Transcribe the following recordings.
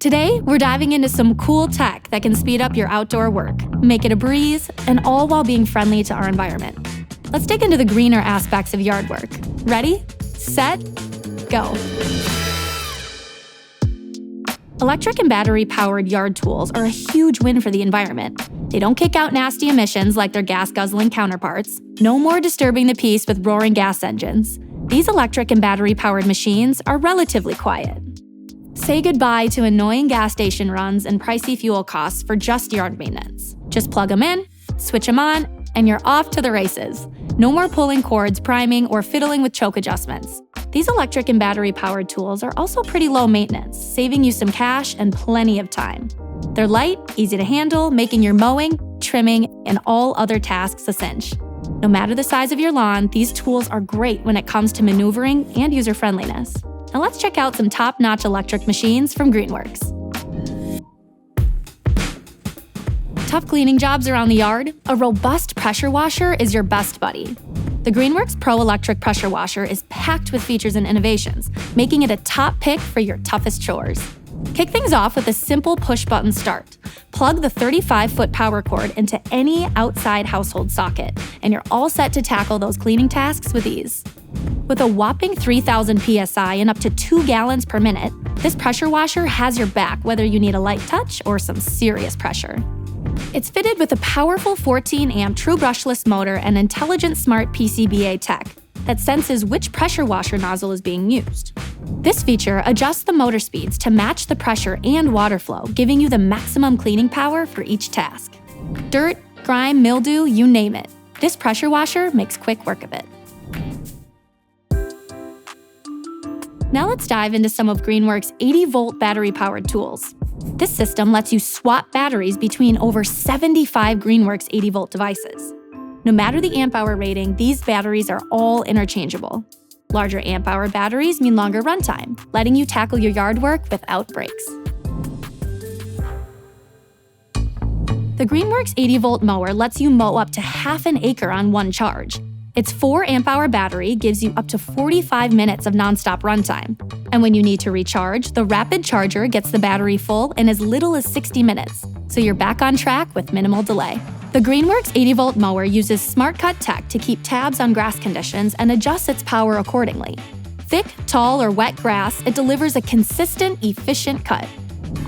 Today, we're diving into some cool tech that can speed up your outdoor work, make it a breeze, and all while being friendly to our environment. Let's dig into the greener aspects of yard work. Ready, set, go. Electric and battery-powered yard tools are a huge win for the environment. They don't kick out nasty emissions like their gas-guzzling counterparts. No more disturbing the peace with roaring gas engines. These electric and battery-powered machines are relatively quiet. Say goodbye to annoying gas station runs and pricey fuel costs for just yard maintenance. Just plug them in, switch them on, and you're off to the races. No more pulling cords, priming, or fiddling with choke adjustments. These electric and battery-powered tools are also pretty low maintenance, saving you some cash and plenty of time. They're light, easy to handle, making your mowing, trimming, and all other tasks a cinch. No matter the size of your lawn, these tools are great when it comes to maneuvering and user-friendliness. Now let's check out some top-notch electric machines from Greenworks. Tough cleaning jobs around the yard? A robust pressure washer is your best buddy. The Greenworks Pro Electric Pressure Washer is packed with features and innovations, making it a top pick for your toughest chores. Kick things off with a simple push-button start. Plug the 35-foot power cord into any outside household socket, and you're all set to tackle those cleaning tasks with ease. With a whopping 3,000 PSI and up to 2 gallons per minute, this pressure washer has your back whether you need a light touch or some serious pressure. It's fitted with a powerful 14-amp true brushless motor and intelligent smart PCBA tech that senses which pressure washer nozzle is being used. This feature adjusts the motor speeds to match the pressure and water flow, giving you the maximum cleaning power for each task. Dirt, grime, mildew, you name it. This pressure washer makes quick work of it. Now let's dive into some of Greenworks' 80-volt battery-powered tools. This system lets you swap batteries between over 75 Greenworks 80-volt devices. No matter the amp-hour rating, these batteries are all interchangeable. Larger amp-hour batteries mean longer runtime, letting you tackle your yard work without breaks. The Greenworks 80-volt mower lets you mow up to half an acre on one charge. Its 4 amp-hour battery gives you up to 45 minutes of nonstop runtime. And when you need to recharge, the rapid charger gets the battery full in as little as 60 minutes, so you're back on track with minimal delay. The Greenworks 80-volt mower uses Smart Cut tech to keep tabs on grass conditions and adjusts its power accordingly. Thick, tall, or wet grass, it delivers a consistent, efficient cut.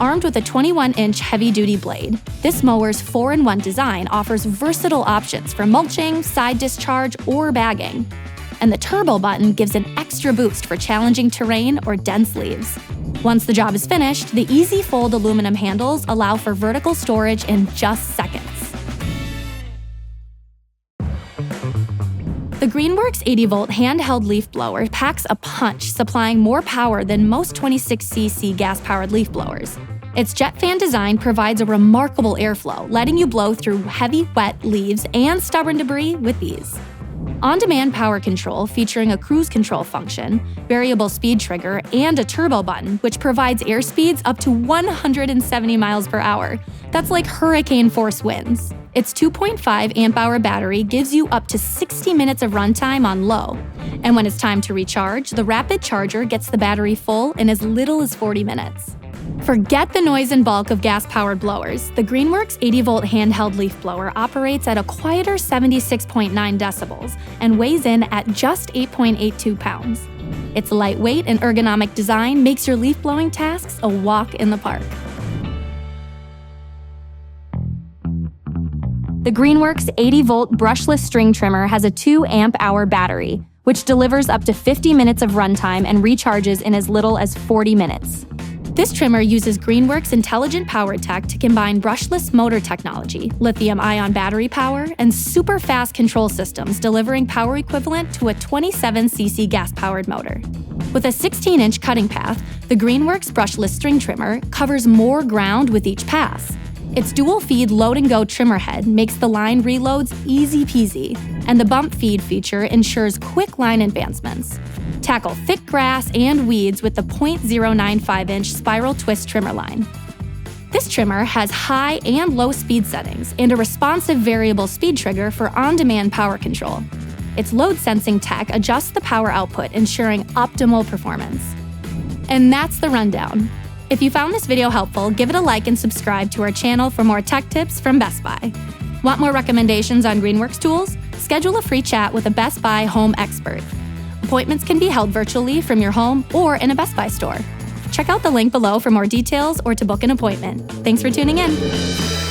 Armed with a 21-inch heavy-duty blade, this mower's 4-in-1 design offers versatile options for mulching, side discharge, or bagging. And the turbo button gives an extra boost for challenging terrain or dense leaves. Once the job is finished, the easy fold aluminum handles allow for vertical storage in just seconds. The Greenworks 80-volt handheld leaf blower packs a punch, supplying more power than most 26cc gas-powered leaf blowers. Its jet fan design provides a remarkable airflow, letting you blow through heavy, wet leaves and stubborn debris with ease. On-demand power control featuring a cruise control function, variable speed trigger, and a turbo button, which provides air speeds up to 170 miles per hour. That's like hurricane-force winds. Its 2.5 amp-hour battery gives you up to 60 minutes of runtime on low. And when it's time to recharge, the rapid charger gets the battery full in as little as 40 minutes. Forget the noise and bulk of gas-powered blowers. The Greenworks 80-volt handheld leaf blower operates at a quieter 76.9 decibels and weighs in at just 8.82 pounds. Its lightweight and ergonomic design makes your leaf blowing tasks a walk in the park. The Greenworks 80-volt brushless string trimmer has a 2 amp-hour battery, which delivers up to 50 minutes of runtime and recharges in as little as 40 minutes. This trimmer uses Greenworks' intelligent power tech to combine brushless motor technology, lithium-ion battery power, and super-fast control systems, delivering power equivalent to a 27cc gas-powered motor. With a 16-inch cutting path, the Greenworks brushless string trimmer covers more ground with each pass. Its dual-feed load-and-go trimmer head makes the line reloads easy-peasy, and the bump feed feature ensures quick line advancements. Tackle thick grass and weeds with the .095-inch spiral twist trimmer line. This trimmer has high and low speed settings and a responsive variable speed trigger for on-demand power control. Its load-sensing tech adjusts the power output, ensuring optimal performance. And that's the rundown. If you found this video helpful, give it a like and subscribe to our channel for more tech tips from Best Buy. Want more recommendations on Greenworks tools? Schedule a free chat with a Best Buy home expert. Appointments can be held virtually from your home or in a Best Buy store. Check out the link below for more details or to book an appointment. Thanks for tuning in.